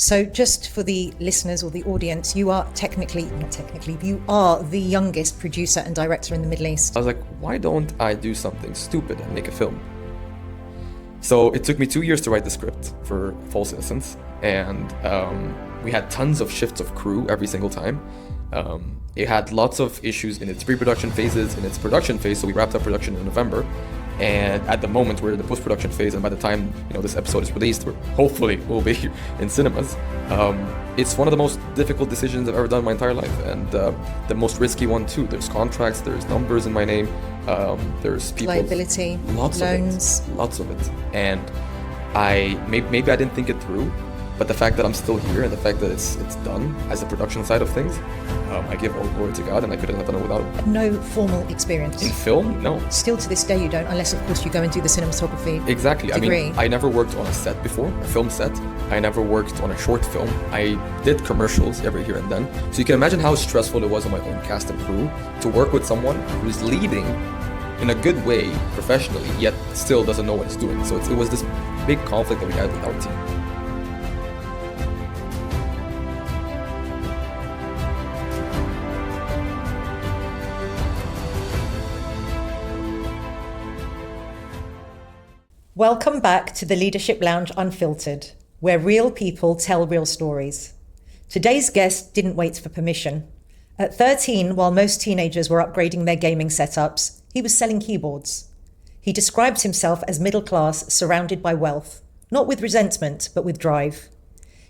So just for the listeners or the audience, you are you are the youngest producer and director in the Middle East. I was like, why don't I do something stupid and make a film? So it took me 2 years to write the script for False Innocence, and we had tons of shifts of crew every single time. It had lots of issues in its pre-production phases, in its production phase, so we wrapped up production in November. And at the moment, we're in the post-production phase, and by the time this episode is released, hopefully we'll be in cinemas. It's one of the most difficult decisions I've ever done in my entire life, and the most risky one too. There's contracts, there's numbers in my name, there's people, liability, loans, lots of it. And maybe I didn't think it through, but the fact that I'm still here and the fact that it's done as a production side of things, I give all glory to God, and I couldn't have done it without him. No formal experience in film? No. Still to this day you don't, unless of course you go and do the cinematography Exactly. degree. I mean, I never worked on a set before, a film set. I never worked on a short film. I did commercials every here and then. So you can imagine how stressful it was on my own cast and crew to work with someone who's leading in a good way professionally, yet still doesn't know what he's doing. So it was this big conflict that we had with our team. Welcome back to the Leadership Lounge Unfiltered, where real people tell real stories. Today's guest didn't wait for permission. At 13, while most teenagers were upgrading their gaming setups, he was selling keyboards. He describes himself as middle class, surrounded by wealth, not with resentment, but with drive.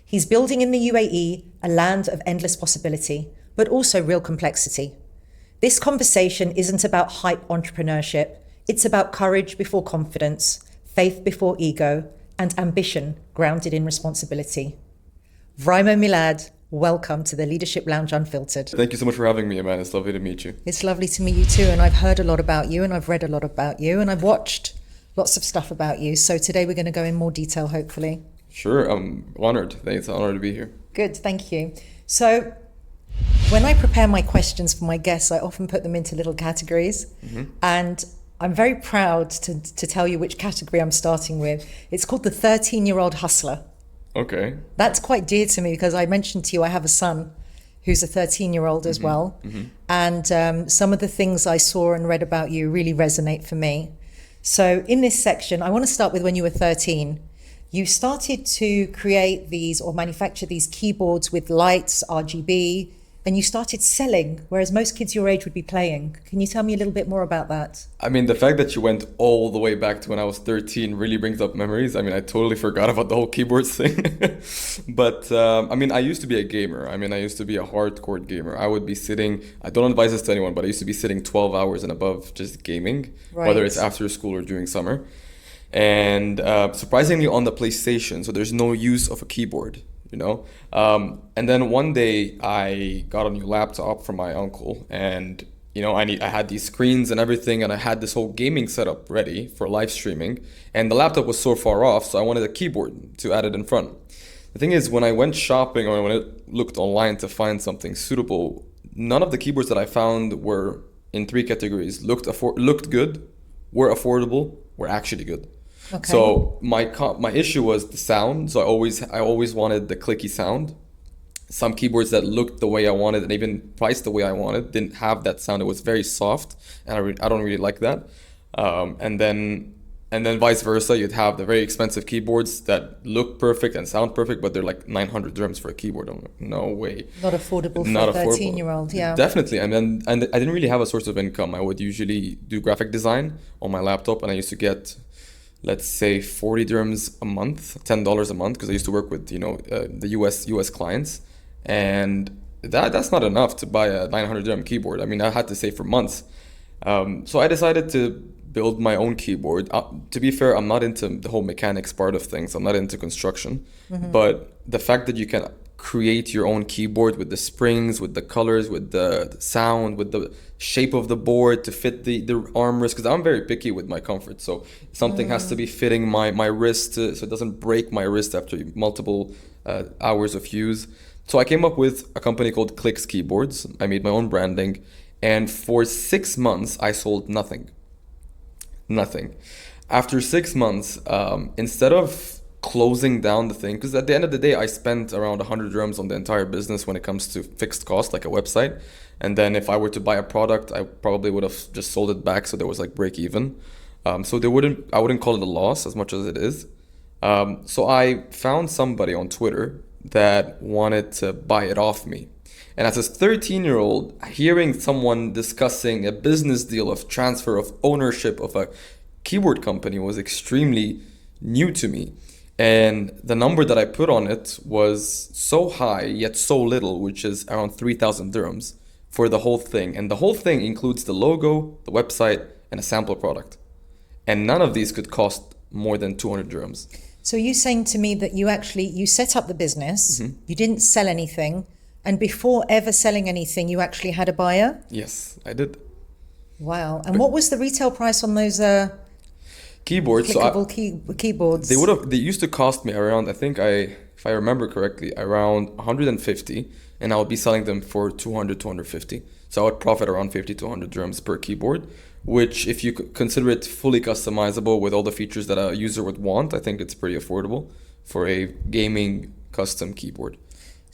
He's building in the UAE a land of endless possibility, but also real complexity. This conversation isn't about hype entrepreneurship. It's about courage before confidence, faith before ego, and ambition grounded in responsibility. Vrimo Milad, welcome to the Leadership Lounge Unfiltered. Thank you so much for having me, Iman. It's lovely to meet you. It's lovely to meet you too, and I've heard a lot about you, and I've read a lot about you, and I've watched lots of stuff about you. So today we're going to go in more detail, hopefully. Sure, I'm honored. It's an honor to be here. Good, thank you. So when I prepare my questions for my guests, I often put them into little categories, and I'm very proud to tell you which category I'm starting with. It's called the 13-year-old hustler. Okay. That's quite dear to me because I mentioned to you I have a son who's a 13-year-old as well. And some of the things I saw and read about you really resonate for me. So in this section, I want to start with when you were 13. You started to create these or manufacture these keyboards with lights, RGB, and you started selling, whereas most kids your age would be playing. Can you tell me a little bit more about that? I mean, the fact that you went all the way back to when I was 13 really brings up memories. I mean, I totally forgot about the whole keyboards thing. But, I mean, I used to be a gamer. I used to be a hardcore gamer. I would be sitting, I don't advise this to anyone, but I used to be sitting 12 hours and above just gaming, whether it's after school or during summer. And surprisingly on the PlayStation, so there's no use of a keyboard. And then one day I got a new laptop from my uncle, and I had these screens and everything, and I had this whole gaming setup ready for live streaming, and the laptop was so far off, so I wanted a keyboard to add it in front. The thing is, when I went shopping or when I looked online to find something suitable, none of the keyboards that I found were in three categories: looked good, were affordable, were actually good. Okay. So my issue was the sound. So I always wanted the clicky sound. Some keyboards that looked the way I wanted and even priced the way I wanted didn't have that sound. It was very soft, and I don't really like that. And then vice versa, you'd have the very expensive keyboards that look perfect and sound perfect, but they're like 900 dirhams for a keyboard. I'm like, no way. Not affordable for a 13-year-old, yeah. Definitely. And I didn't really have a source of income. I would usually do graphic design on my laptop, and I used to get, let's say, 40 dirhams a month, $10 a month, because I used to work with the US clients, and that's not enough to buy a 900 dirham keyboard. I mean, I had to save for months. So I decided to build my own keyboard. To be fair, I'm not into the whole mechanics part of things. I'm not into construction, but the fact that you can create your own keyboard with the springs, with the colors, with the sound, with the shape of the board to fit the armrest, because I'm very picky with my comfort, so something has to be fitting my wrist so it doesn't break my wrist after multiple hours of use. So I came up with a company called Clicks Keyboards. I made my own branding, and for 6 months I sold nothing. After 6 months, instead of closing down the thing, because at the end of the day I spent around 100 dirhams on the entire business when it comes to fixed cost, like a website. And then if I were to buy a product, I probably would have just sold it back, so there was like break even. So I wouldn't call it a loss as much as it is. So I found somebody on Twitter that wanted to buy it off me. And as a 13-year-old, hearing someone discussing a business deal of transfer of ownership of a keyboard company was extremely new to me. And the number that I put on it was so high, yet so little, which is around 3,000 dirhams for the whole thing. And the whole thing includes the logo, the website, and a sample product. And none of these could cost more than 200 dirhams. So you saying to me that you set up the business, you didn't sell anything, and before ever selling anything, you actually had a buyer? Yes, I did. Wow. And what was the retail price on those keyboards? Keyboards? They used to cost me around, if I remember correctly, around 150, and I would be selling them for 200, 250. So I would profit around 50 to 100 dirhams per keyboard, which if you consider it fully customizable with all the features that a user would want, I think it's pretty affordable for a gaming custom keyboard.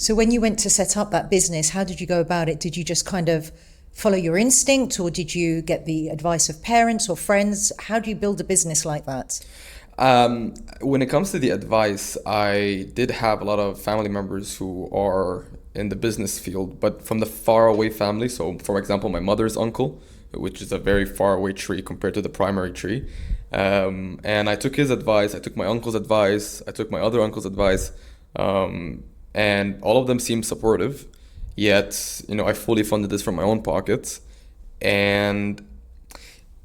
So when you went to set up that business, how did you go about it? Did you just kind of follow your instinct, or did you get the advice of parents or friends? How do you build a business like that? When it comes to the advice, I did have a lot of family members who are in the business field, but from the far away family. So for example, my mother's uncle, which is a very far away tree compared to the primary tree. And I took his advice, I took my uncle's advice, I took my other uncle's advice, and all of them seemed supportive. Yet, I fully funded this from my own pockets. And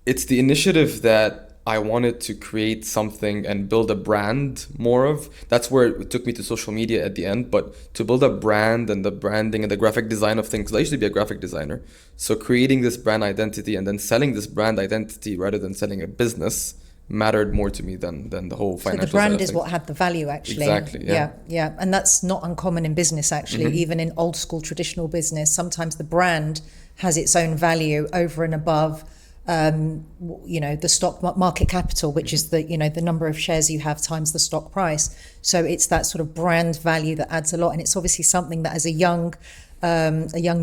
it's the initiative that I wanted to create something and build a brand more of. That's where it took me to social media at the end. But to build a brand and the branding and the graphic design of things, I used to be a graphic designer. So creating this brand identity and then selling this brand identity rather than selling a business mattered more to me than the whole financial. So the brand is what had the value, actually. Exactly. Yeah. And that's not uncommon in business, actually. Even in old school traditional business, sometimes the brand has its own value over and above the stock market capital, which is the number of shares you have times the stock price. So it's that sort of brand value that adds a lot, and it's obviously something that as a young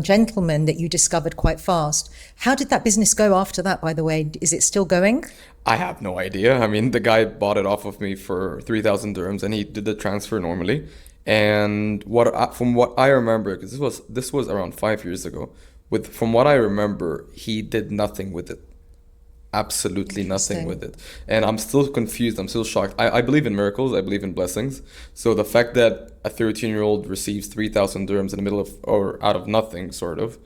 gentleman that you discovered quite fast. How did that business go after that, by the way? Is it still going? I have no idea. I mean, the guy bought it off of me for 3,000 dirhams, and he did the transfer normally. And from what I remember, because this was around 5 years ago, from what I remember, he did nothing with it. Absolutely nothing with it. And I'm still confused. I'm still shocked. I believe in miracles. I believe in blessings. So the fact that a 13-year-old receives 3,000 dirhams in the middle of, or out of nothing, sort of,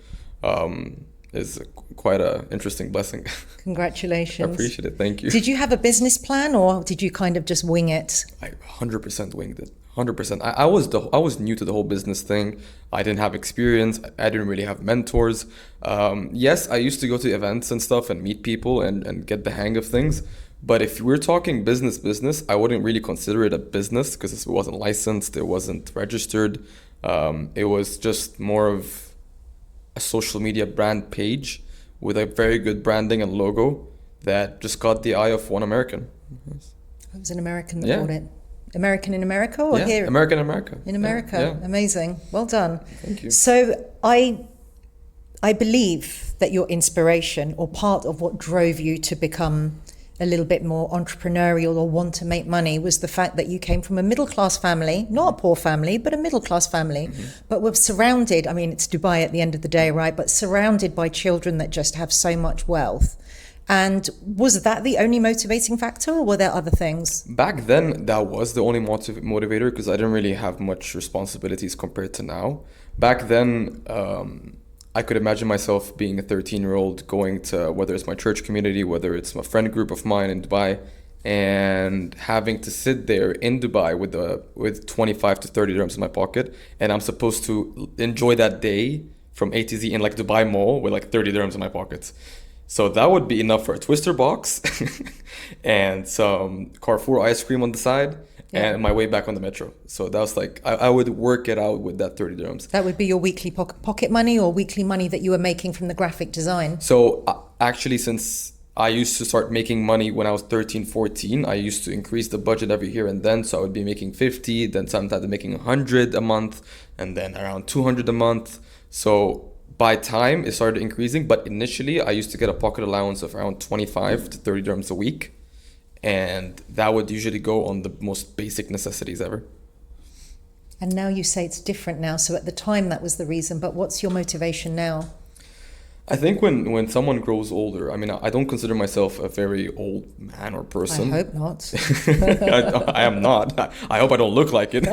is quite an interesting blessing. Congratulations. I appreciate it. Thank you. Did you have a business plan, or did you kind of just wing it? I 100% winged it. 100%. I was new to the whole business thing. I didn't have experience. I didn't really have mentors. Yes, I used to go to events and stuff and meet people and get the hang of things. But if we're talking business, I wouldn't really consider it a business because it wasn't licensed. It wasn't registered. It was just more of a social media brand page with a very good branding and logo that just caught the eye of one American. It was an American that bought it. American in America or here? American in America. In America. Yeah. Amazing. Well done. Thank you. So I believe that your inspiration, or part of what drove you to become a little bit more entrepreneurial or want to make money, was the fact that you came from a middle-class family, not a poor family, but a middle-class family, but were surrounded, it's Dubai at the end of the day, right? But surrounded by children that just have so much wealth. And was that the only motivating factor, or were there other things? Back then, that was the only motivator, because I didn't really have much responsibilities compared to now. Back then, I could imagine myself being a 13-year-old going to, whether it's my church community, whether it's a friend group of mine in Dubai, and having to sit there in Dubai with 25 to 30 dirhams in my pocket, and I'm supposed to enjoy that day from A to Z in like Dubai Mall with like 30 dirhams in my pockets. So that would be enough for a Twister box and some Carrefour ice cream on the side and my way back on the metro. So that was like, I would work it out with that 30 dirhams. That would be your weekly pocket money, or weekly money that you were making from the graphic design? So actually, since I used to start making money when I was 13, 14. I used to increase the budget every here and then. So I would be making 50, then sometimes making 100 a month, and then around 200 a month. So by time, it started increasing. But initially, I used to get a pocket allowance of around 25 to 30 dirhams a week. And that would usually go on the most basic necessities ever. And now you say it's different now. So at the time, that was the reason. But what's your motivation now? I think when someone grows older, I mean, I don't consider myself a very old man or person. I hope not. I am not. I hope I don't look like it.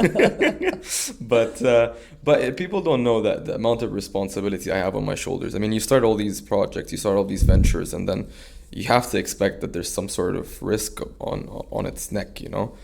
But people don't know that the amount of responsibility I have on my shoulders. I mean, you start all these projects, you start all these ventures, and then you have to expect that there's some sort of risk on its neck, you know.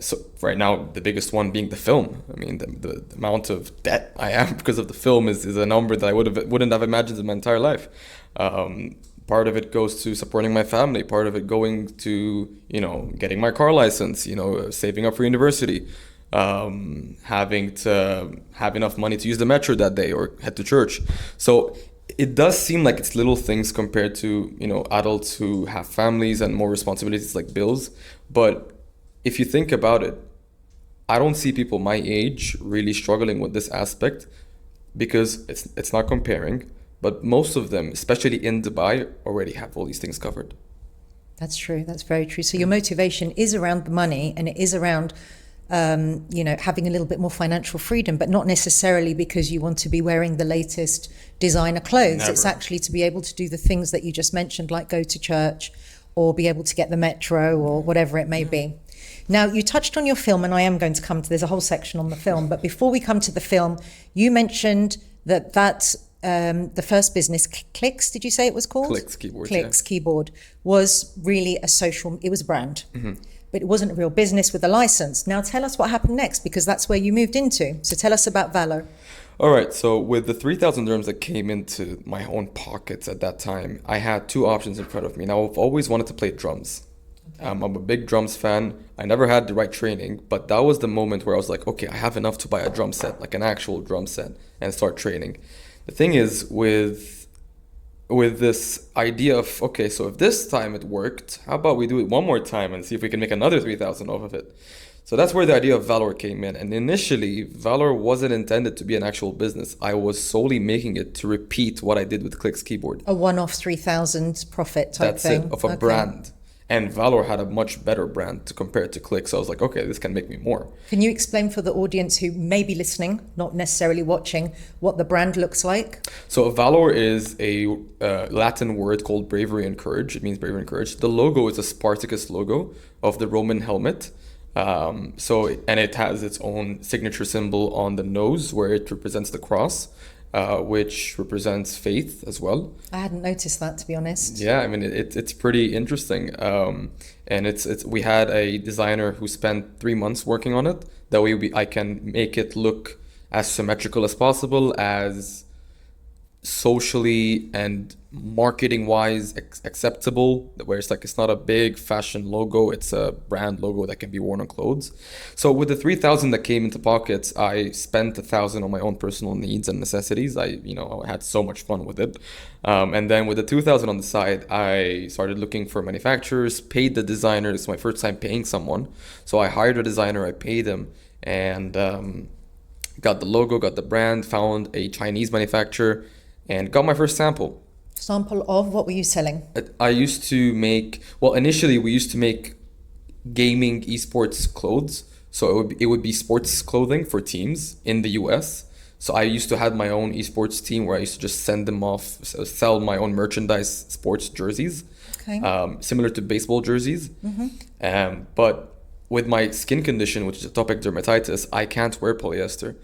So right now, the biggest one being the film. I mean, the amount of debt I have because of the film is a number that I wouldn't have imagined in my entire life. Part of it goes to supporting my family. Part of it going to, you know, getting my car license, you know, saving up for university, having to have enough money to use the metro that day or head to church. So it does seem like it's little things compared to, you know, adults who have families and more responsibilities like bills. But if you think about it, I don't see people my age really struggling with this aspect because it's not comparing, but most of them, especially in Dubai, already have all these things covered. That's true. That's very true. So your motivation is around the money, and it is around, you know, having a little bit more financial freedom, but not necessarily because you want to be wearing the latest designer clothes. Never. It's actually to be able to do the things that you just mentioned, like go to church or be able to get the metro or whatever it may be. Now, you touched on your film, and I am going to come to, there's a whole section on the film, but before we come to the film, you mentioned that the first business, Clicks, did you say it was called? Clicks Keyboard. Clicks Keyboard was really it was a brand, but it wasn't a real business with a license. Now tell us what happened next, because that's where you moved into. So tell us about Valor. All right, so with the 3,000 dirhams that came into my own pockets at that time, I had two options in front of me. Now, I've always wanted to play drums. I'm a big drums fan. I never had the right training, but that was the moment where I was like, okay, I have enough to buy a drum set, like an actual drum set, and start training. The thing is, with this idea of, okay, so if this time it worked, how about we do it one more time and see if we can make another 3,000 off of it? So that's where the idea of Valor came in. And initially, Valor wasn't intended to be an actual business. I was solely making it to repeat what I did with Clicks Keyboard. A one-off 3,000 profit type That's thing. it, of a brand. And Valor had a much better brand to compare it to Click. So I was like, okay, this can make me more. Can you explain for the audience who may be listening, not necessarily watching, what the brand looks like? So Valor is a Latin word called bravery and courage. It means bravery and courage. The logo is a Spartacus logo of the Roman helmet. And it has its own signature symbol on the nose where it represents the cross. Which represents faith as well. I hadn't noticed that, to be honest. Yeah, I mean it's pretty interesting. And we had a designer who spent 3 months working on it. That way I can make it look as symmetrical as possible, as socially and marketing wise acceptable, where it's not a big fashion logo, it's a brand logo that can be worn on clothes. So with the 3,000 that came into pockets, I spent 1,000 on my own personal needs and necessities. I had so much fun with it. And then with the 2,000 on the side, I started looking for manufacturers, paid the designer. It's my first time paying someone. So I hired a designer, I paid him, and got the logo, got the brand, found a Chinese manufacturer, and got my first sample. Sample of what were you selling? I used to make, initially we used to make gaming esports clothes. So it would be sports clothing for teams in the US. So I used to have my own esports team where I used to just send them off, sell my own merchandise, sports jerseys, similar to baseball jerseys. But with my skin condition, which is atopic dermatitis, I can't wear polyester.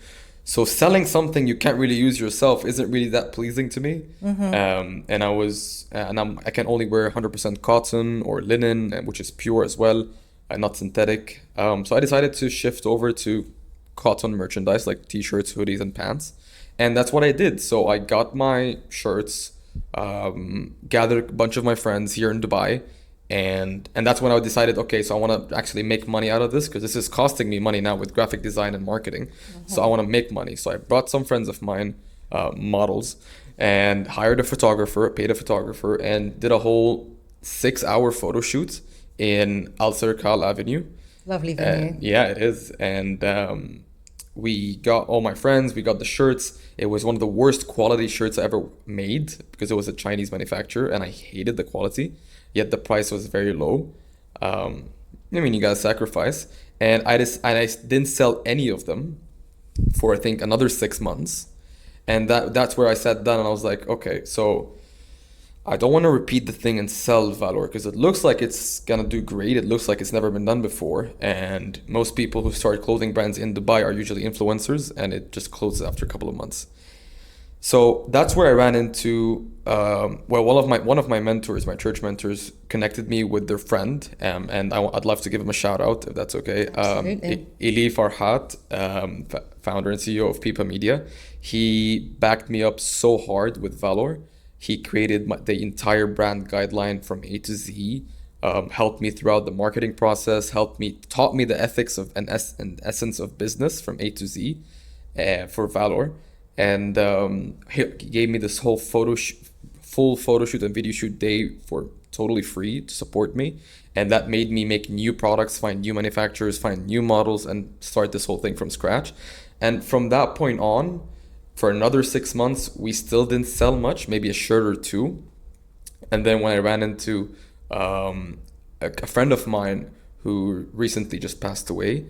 So selling something you can't really use yourself isn't really that pleasing to me. I can only wear 100% cotton or linen, which is pure as well, and not synthetic. So I decided to shift over to cotton merchandise like t-shirts, hoodies, and pants. And that's what I did. So I got my shirts, gathered a bunch of my friends here in Dubai, and that's when I decided, okay, so I want to actually make money out of this, because this is costing me money now with graphic design and marketing. So I want to make money. So I brought some friends of mine, models, and hired a photographer, paid a photographer, and did a whole 6-hour photo shoot in Al Serkal Avenue. Lovely venue. Yeah, it is. And we got all my friends, we got the shirts. It was one of the worst quality shirts I ever made because it was a Chinese manufacturer and I hated the quality, yet the price was very low. I mean, you gotta sacrifice. And I didn't sell any of them for I think another 6 months. And that's where I sat down and I was like, okay, so I don't want to repeat the thing and sell Valor because it looks like it's gonna do great. It looks like it's never been done before. And most people who start clothing brands in Dubai are usually influencers and it just closes after a couple of months. So that's where I ran into, well, one of my mentors, my church mentors, connected me with their friend, and I'd love to give him a shout out if that's okay. Absolutely. Eli Farhat, founder and CEO of Pipa Media, he backed me up so hard with Valor. He created the entire brand guideline from A to Z, helped me throughout the marketing process, taught me the ethics of and essence of business from A to Z, for Valor. And he gave me this whole full photo shoot and video shoot day for totally free to support me, and that made me make new products, find new manufacturers, find new models, and start this whole thing from scratch. And from that point on, for another 6 months, we still didn't sell much, maybe a shirt or two. And then when I ran into a friend of mine who recently just passed away,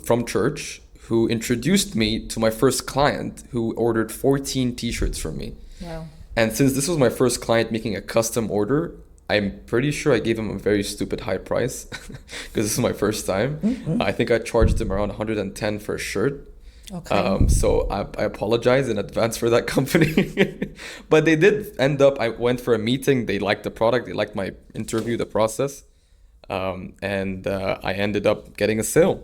from church, who introduced me to my first client who ordered 14 t-shirts from me. Wow. And since this was my first client making a custom order, I'm pretty sure I gave him a very stupid high price because this is my first time. Mm-hmm. I think I charged him around 110 for a shirt. Okay. So I apologize in advance for that company. But they did end up, I went for a meeting. They liked the product. They liked my interview, the process. And I ended up getting a sale.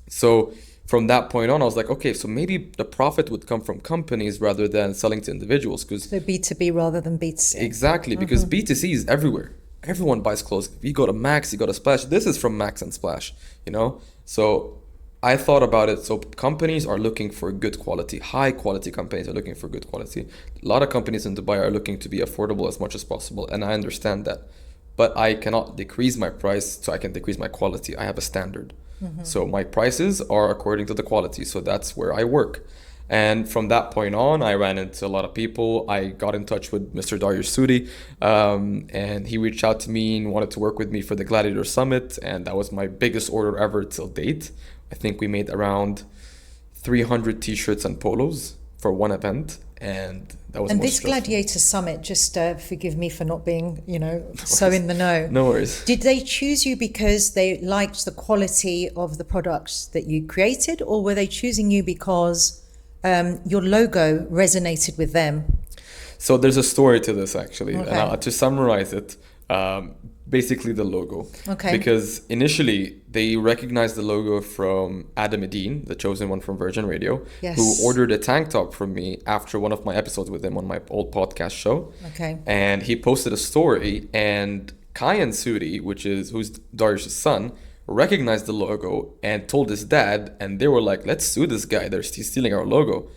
So from that point on, I was like, okay, so maybe the profit would come from companies rather than selling to individuals. So B2B rather than B2C. Exactly, because B2C is everywhere. Everyone buys clothes. If you go to Max, you go to Splash. This is from Max and Splash, you know? So I thought about it. So companies are looking for good quality. High quality companies are looking for good quality. A lot of companies in Dubai are looking to be affordable as much as possible. And I understand that. But I cannot decrease my price so I can decrease my quality. I have a standard. So my prices are according to the quality. So that's where I work. And from that point on, I ran into a lot of people. I got in touch with Mr. Dariush Sudi, and he reached out to me and wanted to work with me for the Gladiator Summit. And that was my biggest order ever till date. I think we made around 300 t-shirts and polos for one event. And that was And most this stressful. Gladiator Summit, just forgive me for not being, so in the know. No worries. Did they choose you because they liked the quality of the products that you created, or were they choosing you because your logo resonated with them? So there's a story to this actually. Okay. And to summarize it, basically the logo. Okay. Because initially they recognized the logo from Adam Edine, the chosen one from Virgin Radio, Yes. who ordered a tank top from me after one of my episodes with him on my old podcast show. Okay. And he posted a story, and Kayan Sudi, who's Darish's son, recognized the logo and told his dad, and they were like, let's sue this guy, he's stealing our logo.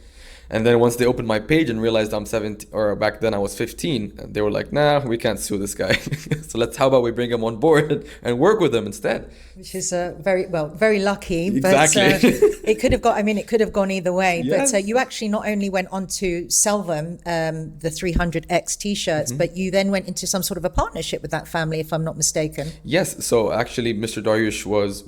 And then once they opened my page and realized I'm 17, or back then I was 15, they were like, nah, we can't sue this guy. So how about we bring him on board and work with him instead? Which is very lucky. Exactly. But it could have gone either way. Yes. But you actually not only went on to sell them the 300X t-shirts, but you then went into some sort of a partnership with that family, if I'm not mistaken. Yes, so actually Mr. Dariush was,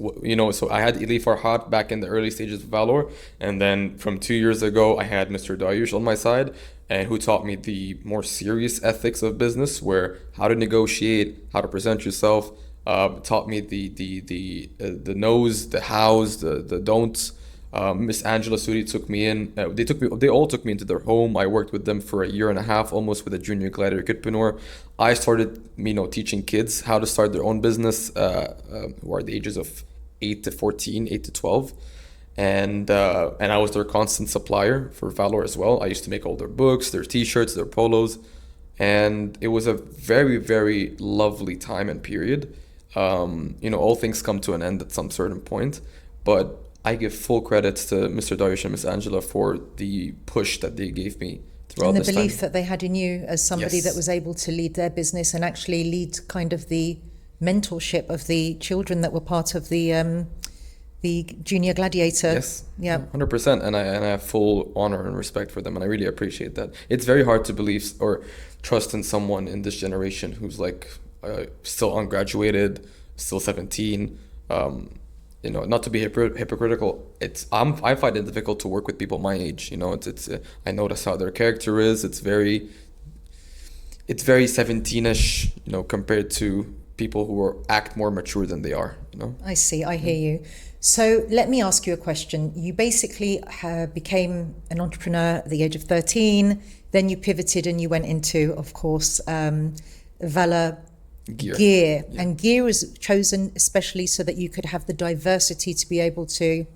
so I had Eli Farhat back in the early stages of Valor, and then from 2 years ago, I had Mr. Dariush on my side, and who taught me the more serious ethics of business, where how to negotiate, how to present yourself, taught me the no's, the how's, the don'ts. Miss Angela Sudi took me in. They all took me into their home. I worked with them for a year and a half, almost with a junior gladiator kidpreneur. I started, teaching kids how to start their own business, who are the ages of 8 to 14, 8 to 12. And I was their constant supplier for Valor as well. I used to make all their books, their t-shirts, their polos. And it was a very, very lovely time and period. All things come to an end at some certain point. But I give full credits to Mr. Dariush and Miss Angela for the push that they gave me throughout And the this belief time. that they had in you as somebody that Yes. was able to lead their business and actually lead kind of the mentorship of the children that were part of the junior gladiator. Yes. Yeah. 100%. And I have full honor and respect for them, and I really appreciate that. It's very hard to believe or trust in someone in this generation who's like still ungraduated, still 17. Not to be hypocritical, I find it difficult to work with people my age. I notice how their character is. It's very 17ish, compared to people who act more mature than they are. I see. I hear you. So let me ask you a question. You basically became an entrepreneur at the age of 13. Then you pivoted and you went into, of course, Valor Gear. Yeah. And gear was chosen especially so that you could have the diversity to be able to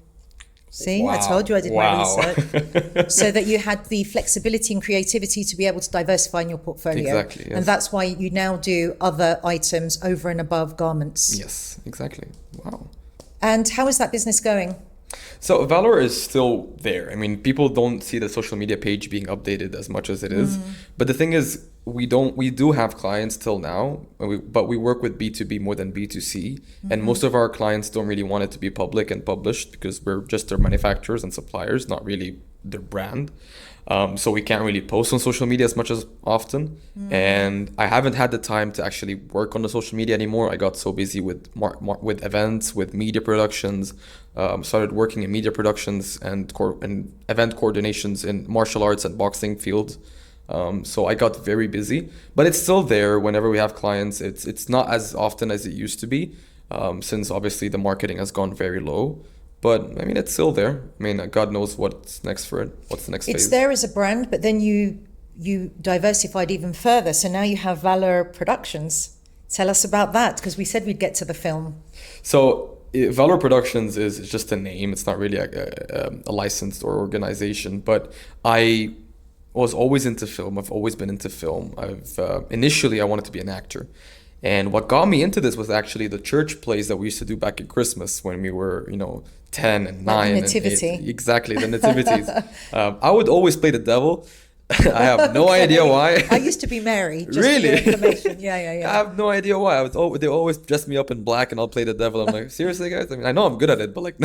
see. Wow. I told you I did my Wow. research. So that you had the flexibility and creativity to be able to diversify in your portfolio. Exactly, yes. And that's why you now do other items over and above garments. Yes, exactly. Wow. And how is that business going? So Valor is still there. I mean, people don't see the social media page being updated as much as it is. But the thing is, we do have clients till now, but we work with B2B more than B2C. And most of our clients don't really want it to be public and published because we're just their manufacturers and suppliers, not really their brand. So we can't really post on social media as much as often. And I haven't had the time to actually work on the social media anymore. I got so busy with with events, with media productions, started working in media productions and event coordinations in martial arts and boxing fields. So I got very busy, but it's still there whenever we have clients. It's not as often as it used to be, since obviously the marketing has gone very low. But I mean, it's still there. I mean, God knows what's next for it. What's the next phase? It's there as a brand, but then you diversified even further. So now you have Valor Productions. Tell us about that, because we said we'd get to the film. So Valor Productions is just a name. It's not really a licensed or organization. But I was always into film. I've always been into film. Initially I wanted to be an actor. And what got me into this was actually the church plays that we used to do back at Christmas when we were, 10 and 9 Nativity. and 8. Exactly, the nativities. I would always play the devil. I have no idea why. I used to be Mary. Just Really? For your information. Yeah. I have no idea why. They always dress me up in black and I'll play the devil. I'm like, seriously, guys? I mean, I know I'm good at it, but like,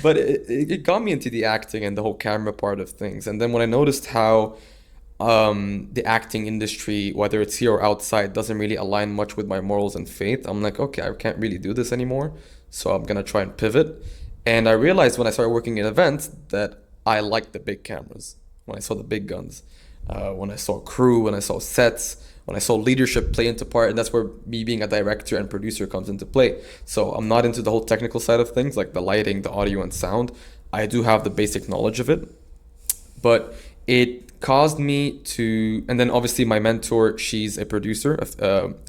but it got me into the acting and the whole camera part of things. And then when I noticed how the acting industry, whether it's here or outside, doesn't really align much with my morals and faith, I'm like, okay, I can't really do this anymore. So I'm gonna try and pivot. And I realized when I started working in events that I liked the big cameras. When I saw the big guns, when I saw crew, when I saw sets, when I saw leadership play into part, and that's where me being a director and producer comes into play. So I'm not into the whole technical side of things, like the lighting, the audio and sound. I do have the basic knowledge of it, but it caused me to, and then obviously my mentor, she's a producer,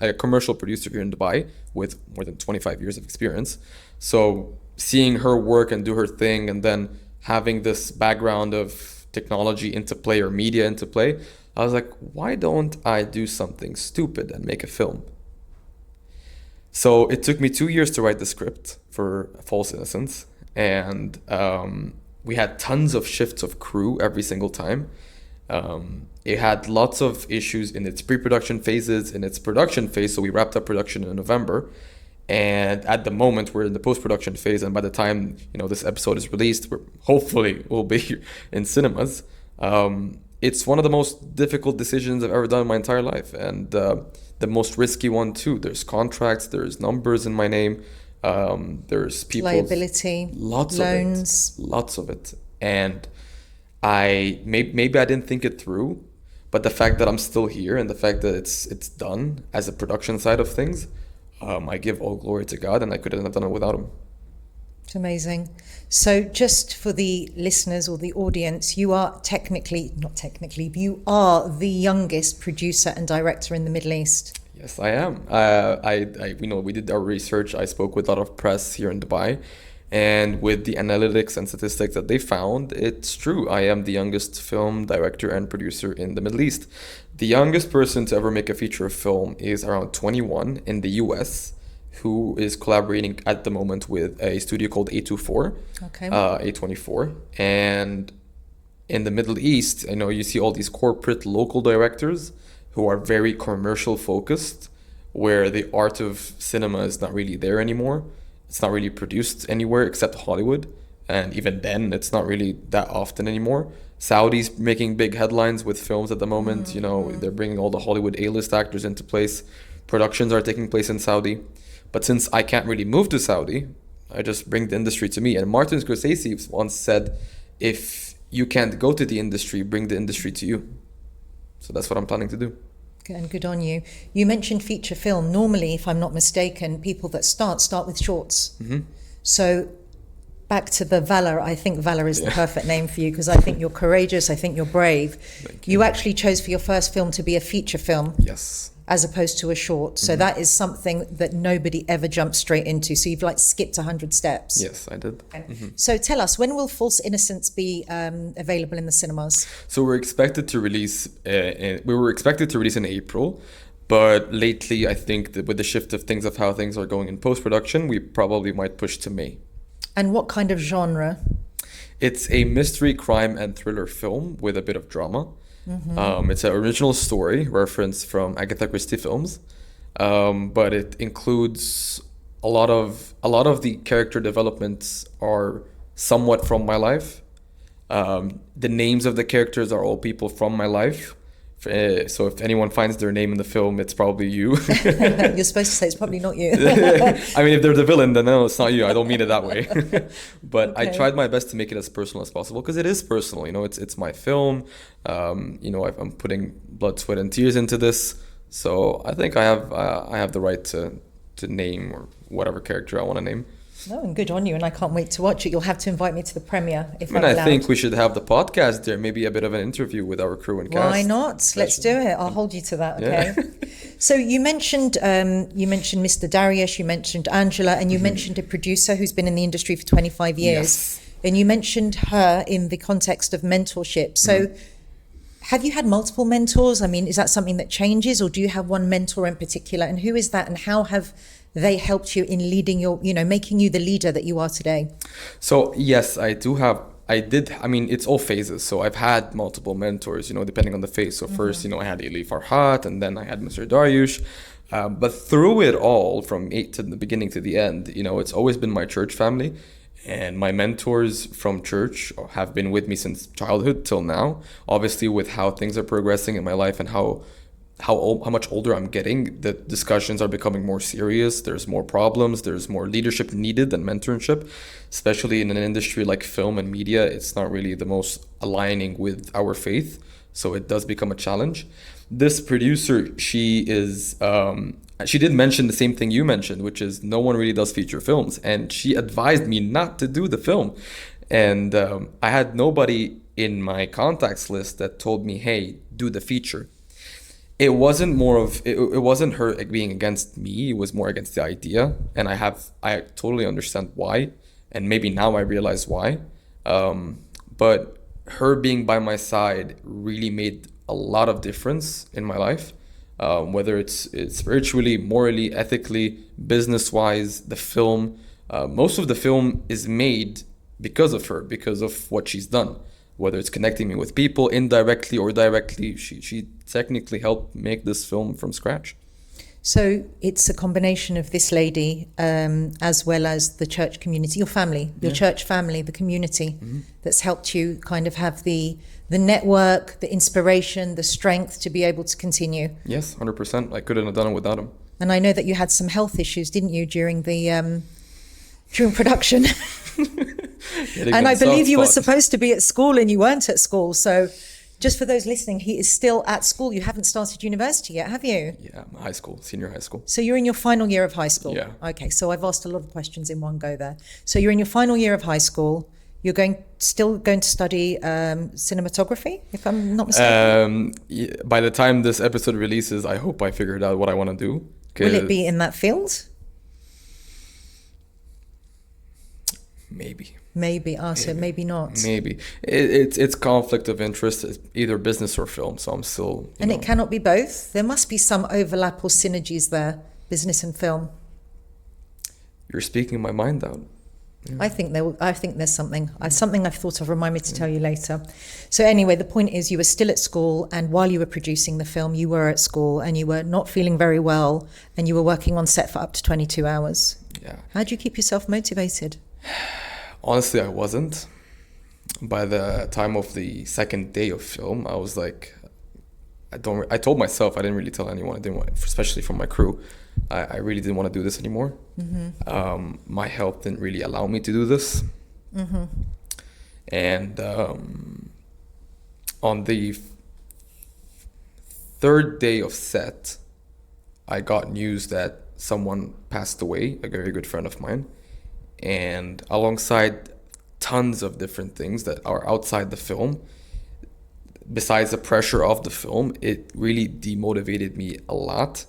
a commercial producer here in Dubai with more than 25 years of experience. So seeing her work and do her thing, and then having this background of technology into play or media into play, I was like, why don't I do something stupid and make a film? So it took me 2 years to write the script for False Innocence, and we had tons of shifts of crew every single time. It had lots of issues in its pre-production phases, in its production phase. So we wrapped up production in November, and at the moment we're in the post-production phase. And by the time this episode is released, hopefully we'll be in cinemas. It's one of the most difficult decisions I've ever done in my entire life, and the most risky one too. There's contracts, there's numbers in my name, there's people, liability, lots of it, and maybe I didn't think it through, but the fact that I'm still here and the fact that it's done as a production side of things, I give all glory to God, and I couldn't have done it without him. It's amazing. So just for the listeners or the audience, you are you are the youngest producer and director in the Middle East. Yes, I am. We did our research. I spoke with a lot of press here in Dubai, and with the analytics and statistics that they found, it's true. I am the youngest film director and producer in the Middle East. The youngest person to ever make a feature film is around 21 in the US, who is collaborating at the moment with a studio called A24, Okay. A24. And in the Middle East, you see all these corporate local directors who are very commercial focused, where the art of cinema is not really there anymore. It's not really produced anywhere except Hollywood. And even then, it's not really that often anymore. Saudi's making big headlines with films at the moment. They're bringing all the Hollywood A-list actors into place. Productions are taking place in Saudi. But since I can't really move to Saudi, I just bring the industry to me. And Martin Scorsese once said, if you can't go to the industry, bring the industry to you. So that's what I'm planning to do. And good on you. You mentioned feature film. Normally, if I'm not mistaken, people that start with shorts. Mm-hmm. So back to the valor. I think valor is the perfect name for you, because I think you're courageous. I think you're brave. Thank you. You actually chose for your first film to be a feature film. Yes. As opposed to a short. So that is something that nobody ever jumps straight into. So you've skipped 100 steps. Yes, I did. Okay. So tell us, when will False Innocence be available in the cinemas? So we're expected to release, in April, but lately I think that with the shift of things of how things are going in post-production, we probably might push to May. And what kind of genre? It's a mystery, crime, and thriller film with a bit of drama. It's an original story reference from Agatha Christie films, but it includes a lot of the character developments are somewhat from my life. The names of the characters are all people from my life. So if anyone finds their name in the film, it's probably you. You're supposed to say it's probably not you. I mean, if they're the villain, then no, it's not you. I don't mean it that way. But Okay. I tried my best to make it as personal as possible, because it is personal. It's my film. I'm putting blood, sweat, and tears into this. So I think I have the right to name or whatever character I want to name. No, and good on you. And I can't wait to watch it. You'll have to invite me to the premiere if I'm I allowed. think we should have the podcast there, maybe a bit of an interview with our crew and cast. Why not? Let's do it. I'll hold you to that. Okay. Yeah. So you mentioned Mr. Darius, you mentioned Angela, and you mentioned a producer who's been in the industry for 25 years. Yes. And you mentioned her in the context of mentorship. So have you had multiple mentors? I mean, is that something that changes, or do you have one mentor in particular? And who is that, and how have they helped you in leading making you the leader that you are today? So yes, I did. I mean, it's all phases. So I've had multiple mentors, depending on the phase. So first, I had Eli Farhat, and then I had Mr. Dariush. But through it all, from the beginning to the end, it's always been my church family. And my mentors from church have been with me since childhood till now. Obviously, with how things are progressing in my life and how much older I'm getting, the discussions are becoming more serious. There's more problems. There's more leadership needed than mentorship, especially in an industry like film and media. It's not really the most aligning with our faith, so it does become a challenge. This producer, she did mention the same thing you mentioned, which is no one really does feature films, and she advised me not to do the film. And I had nobody in my contacts list that told me, hey, do the feature. It wasn't it wasn't her being against me. It was more against the idea, and I totally understand why, and maybe now I realize why. But her being by my side really made a lot of difference in my life, whether it's spiritually, morally, ethically, business-wise. The film, most of the film is made because of her, because of what she's done. Whether it's connecting me with people indirectly or directly, she technically helped make this film from scratch. So it's a combination of this lady as well as the church community, your family, your church family, the community that's helped you kind of have the network, the inspiration, the strength to be able to continue. Yes, 100%. I couldn't have done it without him. And I know that you had some health issues, didn't you, during production? And I believe you were supposed to be at school and you weren't at school. So just for those listening, he is still at school. You haven't started university yet, have you? Yeah, high school, senior high school. So you're in your final year of high school? Yeah. Okay, so I've asked a lot of questions in one go there. So you're in your final year of high school. You're still going to study cinematography, if I'm not mistaken? By the time this episode releases, I hope I figured out what I want to do. Will it be in that field? Maybe. So maybe not. Maybe. It's conflict of interest. It's either business or film, so I'm still... And it cannot be both? There must be some overlap or synergies there, business and film. You're speaking my mind out. I think there's something. Something I've thought of. Remind me to tell you later. So anyway, the point is, you were still at school, and while you were producing the film, you were at school, and you were not feeling very well, and you were working on set for up to 22 hours. Yeah. How do you keep yourself motivated? Honestly, I wasn't. By the time of the second day of film, I was like, I told myself, I didn't really tell anyone. I didn't want, especially from my crew, I really didn't want to do this anymore. My health didn't really allow me to do this. And on the third day of set, I got news that someone passed away, a very good friend of mine. And alongside tons of different things that are outside the film, besides the pressure of the film, it really demotivated me a lot.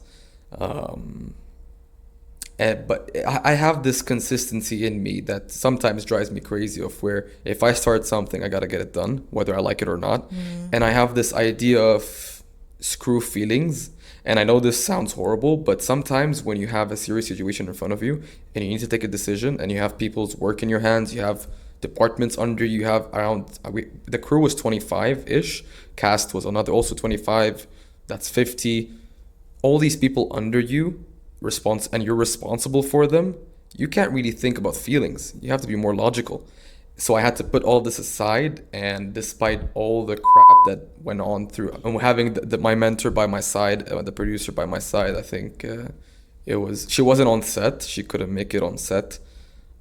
But I have this consistency in me that sometimes drives me crazy, of where if I start something, I gotta get it done, whether I like it or not. And I have this idea of screw feelings. And I know this sounds horrible, but sometimes when you have a serious situation in front of you and you need to take a decision, and you have people's work in your hands, you have departments under you, have around, the crew was 25-ish, cast was another also 25, that's 50. All these people under you, and you're responsible for them, you can't really think about feelings. You have to be more logical. So I had to put all this aside, and despite all the crap that went on through, and having my mentor by my side, the producer by my side, I think she wasn't on set, she couldn't make it on set.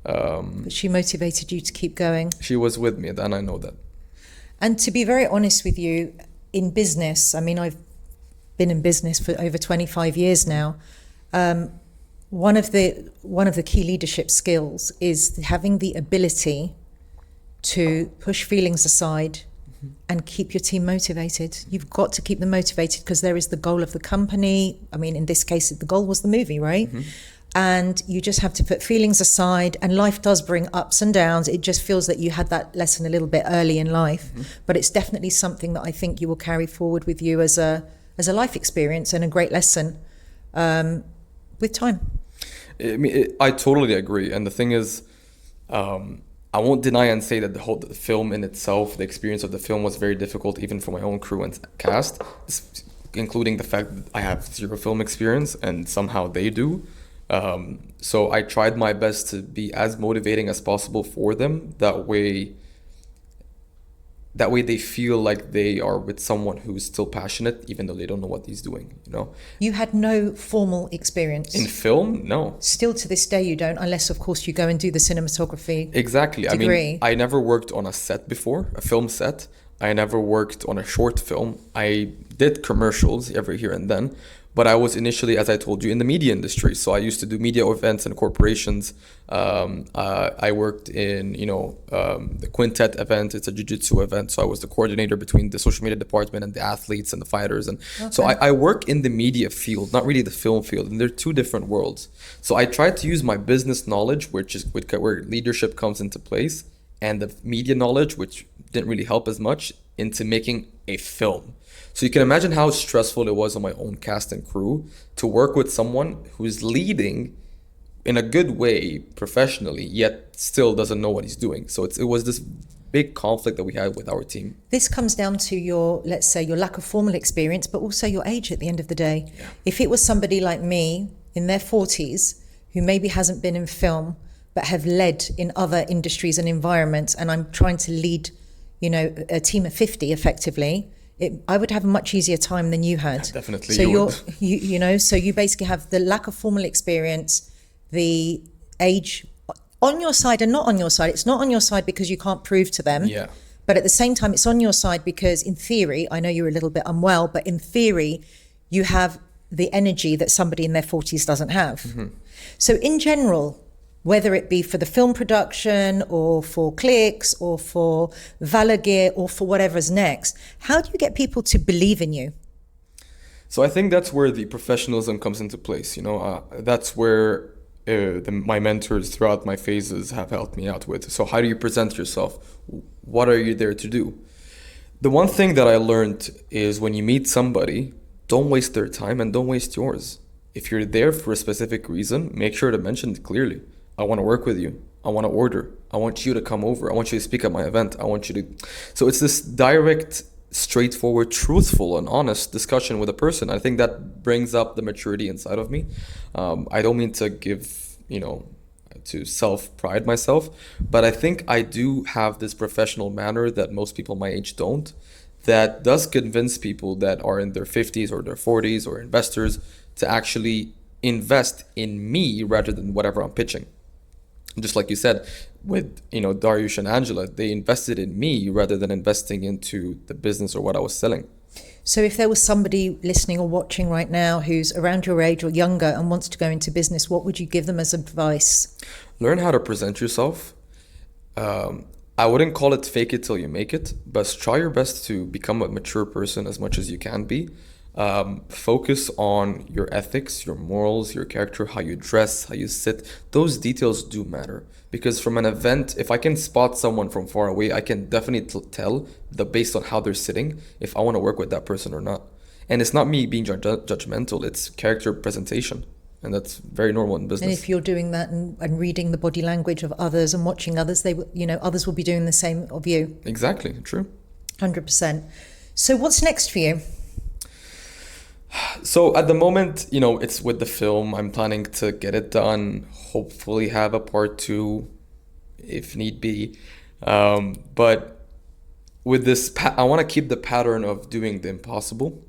But she motivated you to keep going. She was with me, and I know that. And to be very honest with you, in business, I mean, I've been in business for over 25 years now. One of the key leadership skills is having the ability to push feelings aside and keep your team motivated. You've got to keep them motivated, because there is the goal of the company. I mean, in this case, the goal was the movie, right? And you just have to put feelings aside, and life does bring ups and downs. It just feels that you had that lesson a little bit early in life, but it's definitely something that I think you will carry forward with you as a life experience, and a great lesson with time. I totally agree. And the thing is, I won't deny and say that the film in itself, the experience of the film, was very difficult, even for my own crew and cast, including the fact that I have zero film experience and somehow they do. So I tried my best to be as motivating as possible for them. That way they feel like they are with someone who's still passionate, even though they don't know what he's doing, you know? You had no formal experience? In film? No. Still to this day you don't, unless of course you go and do the cinematography Exactly. degree. I mean, I never worked on a set before, a film set. I never worked on a short film. I did commercials every here and then, but I was initially, as I told you, in the media industry. So I used to do media events and corporations. I worked in, the Quintet event. It's a jiu-jitsu event. So I was the coordinator between the social media department and the athletes and the fighters. And so I work in the media field, not really the film field. And they're two different worlds. So I tried to use my business knowledge, which is where leadership comes into place, and the media knowledge, which didn't really help as much, into making a film. So you can imagine how stressful it was on my own cast and crew to work with someone who's leading in a good way professionally, yet still doesn't know what he's doing. So it was this big conflict that we had with our team. This comes down to your lack of formal experience, but also your age at the end of the day. Yeah. If it was somebody like me in their 40s who maybe hasn't been in film, but have led in other industries and environments, and I'm trying to lead, a team of 50 effectively, I would have a much easier time than you had. Yeah, definitely. So so you basically have the lack of formal experience, the age on your side and not on your side. It's not on your side because you can't prove to them. Yeah. But at the same time, it's on your side because in theory, I know you're a little bit unwell, but in theory, you have the energy that somebody in their 40s doesn't have. Mm-hmm. So in general, whether it be for the film production or for clicks or for Valor Gear or for whatever's next, how do you get people to believe in you? So I think that's where the professionalism comes into place. That's where my mentors throughout my phases have helped me out with. So how do you present yourself? What are you there to do? The one thing that I learned is when you meet somebody, don't waste their time and don't waste yours. If you're there for a specific reason, make sure to mention it clearly. I want to work with you. I want to order. I want you to come over. I want you to speak at my event. I want you to. So it's this direct, straightforward, truthful, and honest discussion with a person. I think that brings up the maturity inside of me. I don't mean to give, to self-pride myself, but I think I do have this professional manner that most people my age don't, that does convince people that are in their 50s or their 40s or investors to actually invest in me rather than whatever I'm pitching. Just like you said, with Dariush and Angela, they invested in me rather than investing into the business or what I was selling. So if there was somebody listening or watching right now who's around your age or younger and wants to go into business, what would you give them as advice? Learn how to present yourself. I wouldn't call it fake it till you make it, but try your best to become a mature person as much as you can be. Focus on your ethics, your morals, your character, how you dress, how you sit. Those details do matter, because from an event, if I can spot someone from far away, I can definitely tell based on how they're sitting if I want to work with that person or not. And it's not me being judgmental, it's character presentation. And that's very normal in business. And if you're doing that and reading the body language of others and watching others, others will be doing the same of you. Exactly, true. 100%. So what's next for you? So at the moment, it's with the film. I'm planning to get it done, hopefully have a part 2 if need be. But with this, I want to keep the pattern of doing the impossible.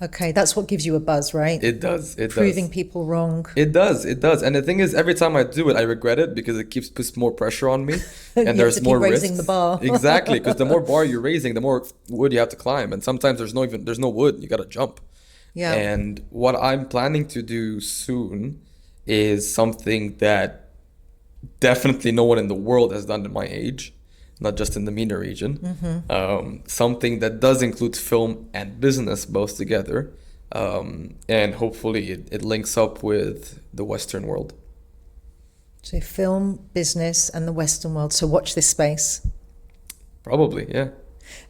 Okay, that's what gives you a buzz, right? It does. Proving people wrong. It does. And the thing is, every time I do it, I regret it because it puts more pressure on me, and there's more risks. Raising the bar. Exactly, because the more bar you're raising, the more wood you have to climb, and sometimes there's no wood. You got to jump. Yeah. And what I'm planning to do soon is something that definitely no one in the world has done at my age, not just in the MENA region. Mm-hmm. Something that does include film and business both together. And hopefully it links up with the Western world. So film, business, and the Western world. So watch this space. Probably, yeah.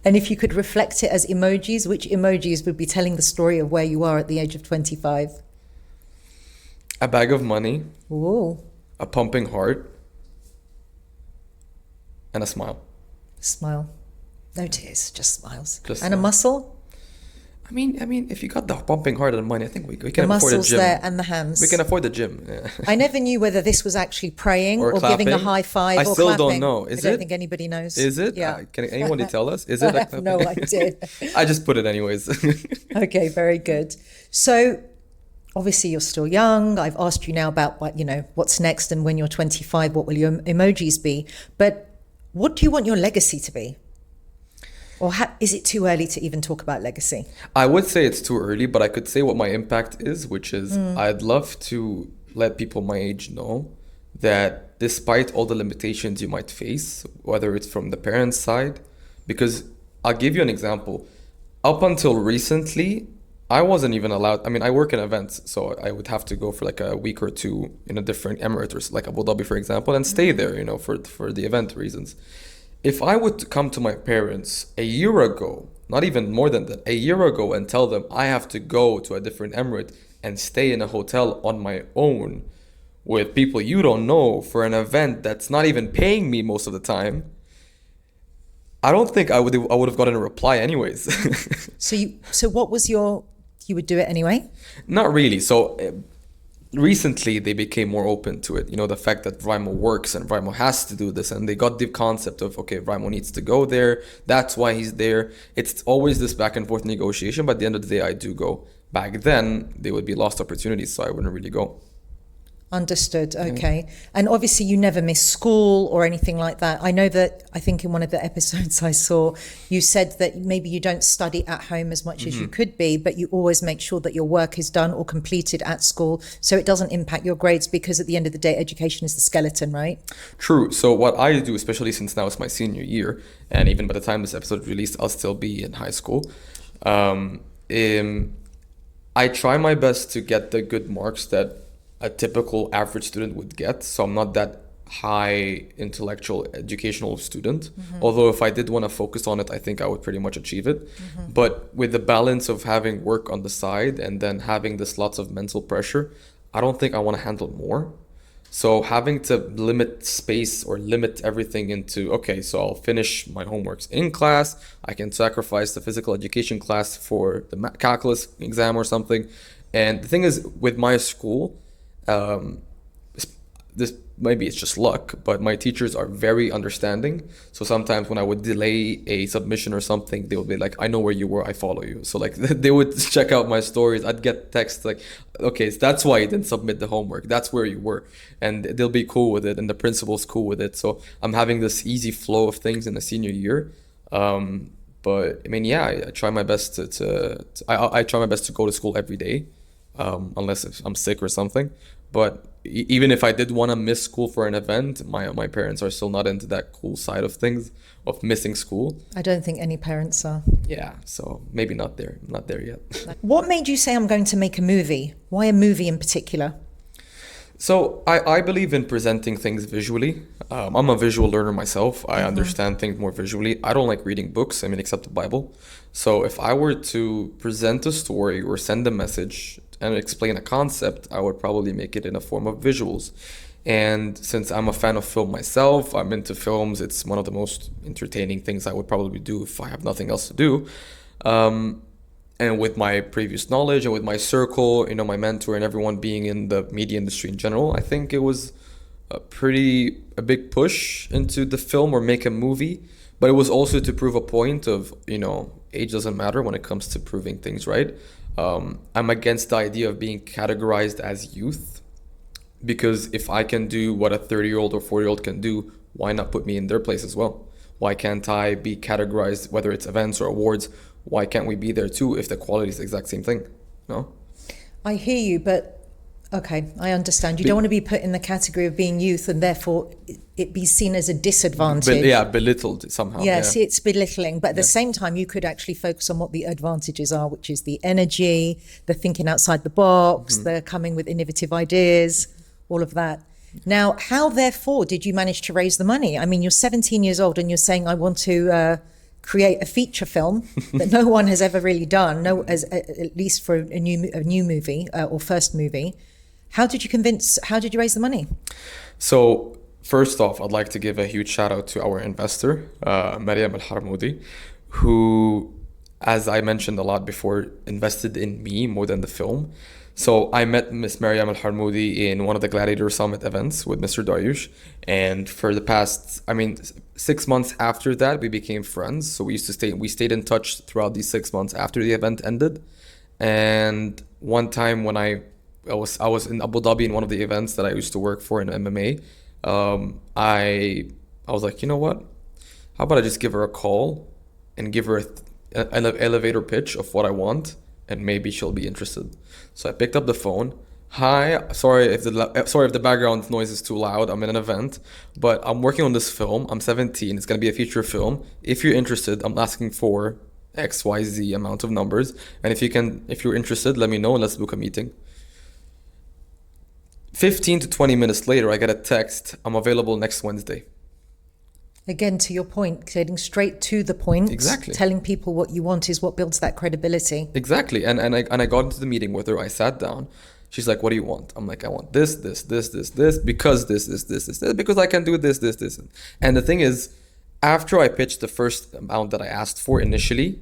And if you could reflect it as emojis, which emojis would be telling the story of where you are at the age of 25? A bag of money. Ooh. A pumping heart. And a smile. Smile. No tears, just smiles. Just and a muscle? I mean, if you got the pumping heart and the money, I think we can the afford a muscles gym. There and the hands. We can afford the gym. Yeah. I never knew whether this was actually praying or giving a high five or clapping. I still don't know. I don't think anybody knows. Is it? Yeah. Can anyone tell us? Is it? I have no idea. I just put it anyways. Okay, very good. So obviously you're still young. I've asked you now about what's next, and when you're 25, what will your emojis be? But what do you want your legacy to be? Or is it too early to even talk about legacy? I would say it's too early, but I could say what my impact is, which is I'd love to let people my age know that despite all the limitations you might face, whether it's from the parents' side, because I'll give you an example. Up until recently, I wasn't even allowed. I mean, I work in events, so I would have to go for like a week or two in a different emirate, or like Abu Dhabi, for example, and stay there, for the event reasons. If I would come to my parents a year ago, not even more than that, a year ago, and tell them I have to go to a different emirate and stay in a hotel on my own with people you don't know for an event that's not even paying me most of the time, I don't think I would have gotten a reply anyways. So what was you would do it anyway? Not really. So recently they became more open to it. The fact that Vrimo works and Vrimo has to do this, and they got the concept of, okay, Vrimo needs to go there. That's why he's there. It's always this back and forth negotiation, but at the end of the day, I do go. Back then, they would be lost opportunities, so I wouldn't really go. Understood. Okay. And obviously you never miss school or anything like that. I know that, I think in one of the episodes I saw, you said that maybe you don't study at home as much as you could be, but you always make sure that your work is done or completed at school so it doesn't impact your grades, because at the end of the day, education is the skeleton, right? True. So what I do, especially since now it's my senior year, and even by the time this episode is released, I'll still be in high school. I try my best to get the good marks that a typical average student would get. So I'm not that high intellectual educational student. Although if I did want to focus on it, I think I would pretty much achieve it. But with the balance of having work on the side and then having this lots of mental pressure, I don't think I want to handle more. So having to limit space or limit everything into, okay, so I'll finish my homeworks in class. I can sacrifice the physical education class for the calculus exam or something. And the thing is, with my school, um, this maybe it's just luck, but my teachers are very understanding. So sometimes when I would delay a submission or something, they would be like, I know where you were, I follow you. So like they would check out my stories. I'd get texts like, okay, so that's why you didn't submit the homework. That's where you were. And they'll be cool with it, and the principal's cool with it. So I'm having this easy flow of things in the senior year. But I mean, yeah, I try my best I try my best to go to school every day, unless if I'm sick or something. But even if I did want to miss school for an event, my parents are still not into that cool side of things, of missing school. I don't think any parents are. Yeah, so maybe not there yet. What made you say I'm going to make a movie? Why a movie in particular? So I believe in presenting things visually. I'm a visual learner myself. I understand things more visually. I don't like reading books, I mean, except the Bible. So if I were to present a story or send a message and explain a concept, I would probably make it in a form of visuals. And since I'm a fan of film myself, I'm into films, it's one of the most entertaining things I would probably do if I have nothing else to do. And with my previous knowledge and with my circle, you know, my mentor and everyone being in the media industry in general, I think it was a big push into the film or make a movie. But it was also to prove a point of, you know, age doesn't matter when it comes to proving things right. I'm against the idea of being categorized as youth, because if I can do what a 30-year-old or 40-year-old can do, why not put me in their place as well? Why can't I be categorized, whether it's events or awards? Why can't we be there too if the quality is the exact same thing? No? I hear you, but okay, I understand. You don't want to be put in the category of being youth and therefore it be seen as a disadvantage. Belittled somehow. Yes, it's belittling. But at the same time, you could actually focus on what the advantages are, which is the energy, the thinking outside the box, the coming with innovative ideas, all of that. Now, how therefore did you manage to raise the money? I mean, you're 17 years old and you're saying, I want to create a feature film that no one has ever really done, at least for a new movie or first movie. How did you raise the money? So first off, I'd like to give a huge shout out to our investor, Mariam Al-Harmoudi, who, as I mentioned a lot before, invested in me more than the film. So I met Miss Mariam Al-Harmoudi in one of the Gladiator Summit events with Mr. Daryush. And for the past, 6 months after that, we became friends. So we stayed in touch throughout these 6 months after the event ended. And one time when I was in Abu Dhabi in one of the events that I used to work for in MMA, I was like, you know what? How about I just give her a call and give her an elevator pitch of what I want, and maybe she'll be interested. So I picked up the phone. Hi, sorry if the background noise is too loud. I'm in an event, but I'm working on this film. I'm 17. It's gonna be a feature film. If you're interested, I'm asking for XYZ amount of numbers, and if you're interested, let me know and let's book a meeting. 15 to 20 minutes later, I get a text, I'm available next Wednesday. Again, to your point, getting straight to the point. Exactly. Telling people what you want is what builds that credibility. Exactly. And I got into the meeting with her. I sat down. She's like, what do you want? I'm like, I want this, because this, because I can do this. And the thing is, after I pitched the first amount that I asked for initially,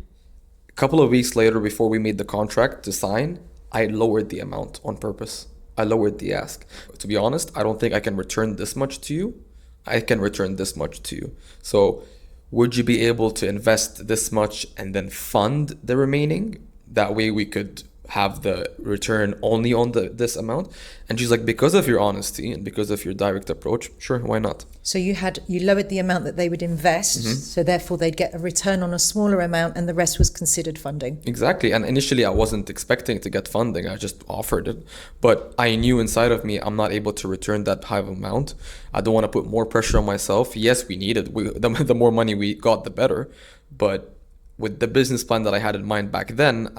a couple of weeks later, before we made the contract to sign, I lowered the amount on purpose. I lowered the ask. To be honest, I don't think I can return this much to you. I can return this much to you. So would you be able to invest this much and then fund the remaining? That way we could have the return only on this amount. And she's like, because of your honesty and because of your direct approach, sure, why not? So you lowered the amount that they would invest, so therefore they'd get a return on a smaller amount and the rest was considered funding. Exactly. And initially I wasn't expecting to get funding. I just offered it. But I knew inside of me, I'm not able to return that high of amount. I don't want to put more pressure on myself. Yes, we need it. The more money we got, the better. But with the business plan that I had in mind back then,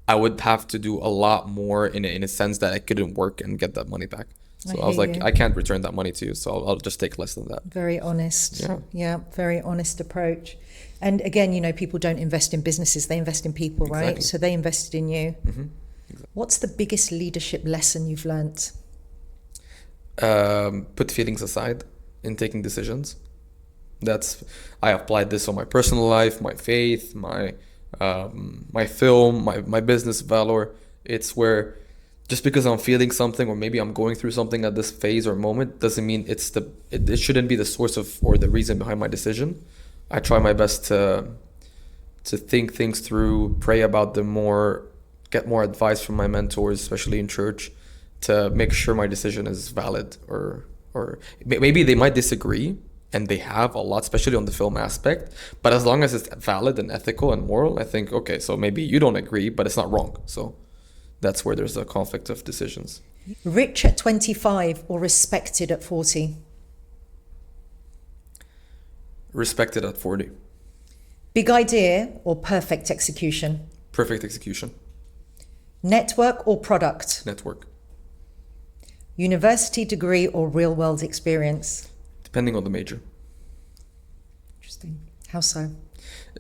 I would have to do a lot more in a sense that I couldn't work and get that money back. So I was like, I can't return that money to you, so I'll just take less than that. Very honest. Yeah, very honest approach. And again, people don't invest in businesses, they invest in people, right? Exactly. So they invested in you. Exactly. What's the biggest leadership lesson you've learnt? Put feelings aside in taking decisions. I applied this on my personal life, my faith, my film, my business valor. It's where just because I'm feeling something or maybe I'm going through something at this phase or moment doesn't mean it shouldn't be the source of or the reason behind my decision. I try my best to think things through, pray about them more, get more advice from my mentors, especially in church, to make sure my decision is valid or maybe they might disagree, and they have a lot, especially on the film aspect. But as long as it's valid and ethical and moral, I think, okay, so maybe you don't agree, but it's not wrong. So that's where there's a conflict of decisions. Rich at 25 or respected at 40? Respected at 40. Big idea or perfect execution? Perfect execution. Network or product? Network. University degree or real world experience? Depending on the major. Interesting. How so?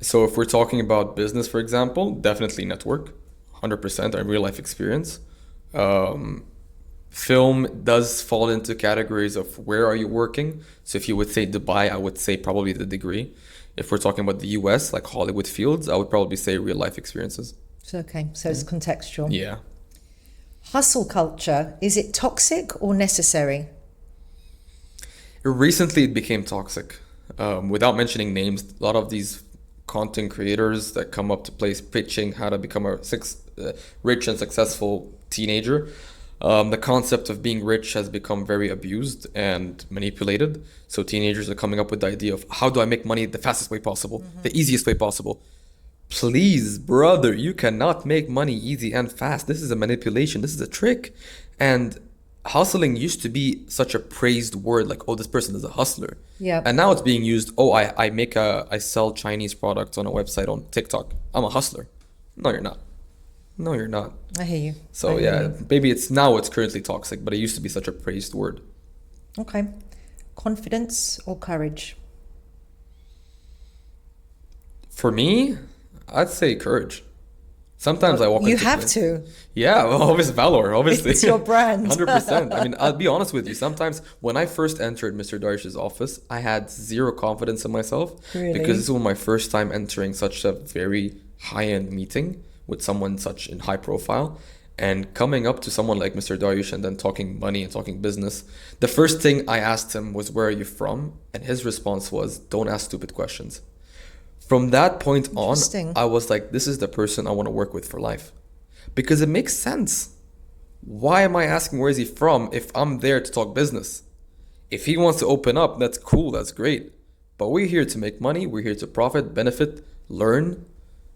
So if we're talking about business, for example, definitely network, 100%, and real life experience. Film does fall into categories of where are you working. So if you would say Dubai, I would say probably the degree. If we're talking about the US, like Hollywood fields, I would probably say real life experiences. So, okay, so it's contextual. Yeah. Hustle culture, is it toxic or necessary? Recently, it became toxic. Without mentioning names, a lot of these content creators that come up to place pitching how to become a rich and successful teenager, the concept of being rich has become very abused and manipulated. So teenagers are coming up with the idea of how do I make money the fastest way possible, the easiest way possible. Please, brother, you cannot make money easy and fast. This is a manipulation. This is a trick. And hustling used to be such a praised word, like, oh, this person is a hustler. Yeah. And now it's being used, oh, I sell Chinese products on a website on TikTok. I'm a hustler. No, you're not. No, you're not. I hear you. So yeah, maybe it's currently toxic, but it used to be such a praised word. Okay. Confidence or courage? For me, I'd say courage. Sometimes I walk into You have to. Yeah, well, obviously valor, obviously. It's your brand. 100%. I mean, I'll be honest with you. Sometimes when I first entered Mr. Darish's office, I had zero confidence in myself. Really? Because this was my first time entering such a very high-end meeting with someone such in high profile. And coming up to someone like Mr. Darish and then talking money and talking business, the first thing I asked him was, where are you from? And his response was, don't ask stupid questions. From that point on, I was like, this is the person I want to work with for life. Because it makes sense. Why am I asking where is he from if I'm there to talk business? If he wants to open up, that's cool, that's great. But we're here to make money, we're here to profit, benefit, learn.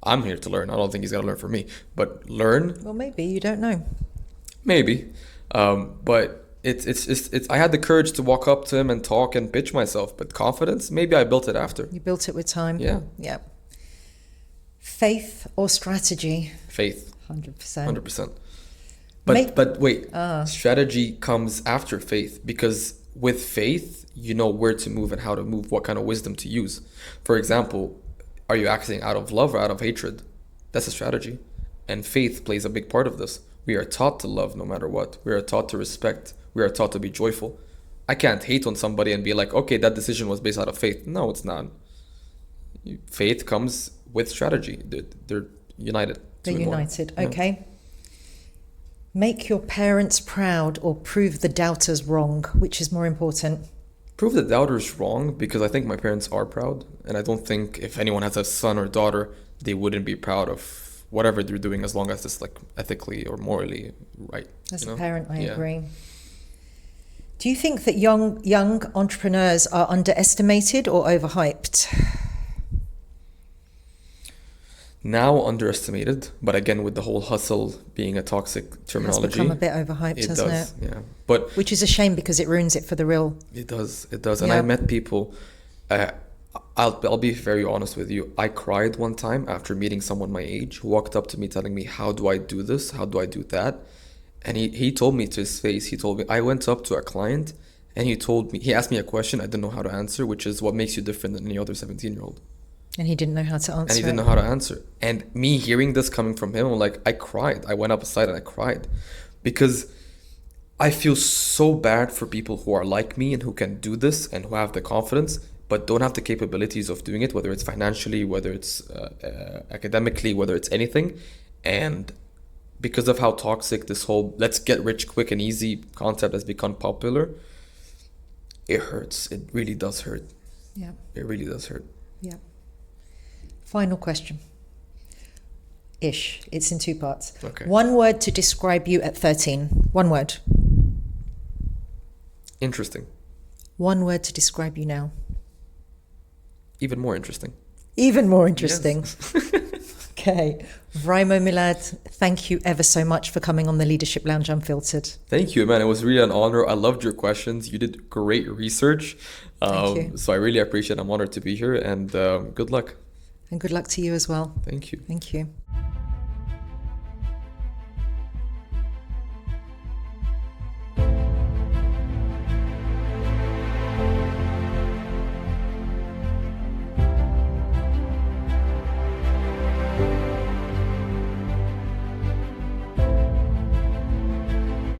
I'm here to learn. I don't think he's got to learn from me, but learn. Well, maybe, you don't know. Maybe. But I had the courage to walk up to him and talk and pitch myself, but confidence, maybe I built it after. You built it with time. Yeah. Yeah. Faith or strategy? Faith. 100%. 100%. But wait, strategy comes after faith, because with faith, you know where to move and how to move, what kind of wisdom to use. For example, are you acting out of love or out of hatred? That's a strategy. And faith plays a big part of this. We are taught to love no matter what. We are taught to respect. We are taught to be joyful. I can't hate on somebody and be like, okay, that decision was based out of faith. No, it's not. Faith comes with strategy. They're united. They're united. Okay. Yeah. Make your parents proud or prove the doubters wrong. Which is more important? Prove the doubters wrong, because I think my parents are proud. And I don't think if anyone has a son or daughter, they wouldn't be proud of whatever they're doing, as long as it's like ethically or morally right. As a parent, I agree. Do you think that young entrepreneurs are underestimated or overhyped? Now underestimated, but again, with the whole hustle being a toxic terminology, it's become a bit overhyped, hasn't it? Yeah, but which is a shame, because it ruins it for the real. It does. And I met people. I'll be very honest with you. I cried one time after meeting someone my age who walked up to me telling me, how do I do this? How do I do that? And he told me to his face, I went up to a client and he asked me a question I didn't know how to answer, which is, what makes you different than any other 17-year-old? And he didn't know how to answer. And he didn't know how to answer. And me hearing this coming from him, I'm like, I cried. I went outside and I cried. Because I feel so bad for people who are like me and who can do this and who have the confidence, but don't have the capabilities of doing it, whether it's financially, whether it's academically, whether it's anything. And because of how toxic this whole let's get rich quick and easy concept has become popular, it hurts. It really does hurt. Yeah. It really does hurt. Yeah. Final question. Ish. It's in two parts. Okay. One word to describe you at 13. One word. Interesting. One word to describe you now. Even more interesting. Even more interesting. Yes. Okay. Vrimo Milad, thank you ever so much for coming on the Leadership Lounge Unfiltered. Thank you, man. It was really an honor. I loved your questions. You did great research. Thank you. So I really appreciate it. I'm honored to be here, and good luck. And good luck to you as well. Thank you. Thank you.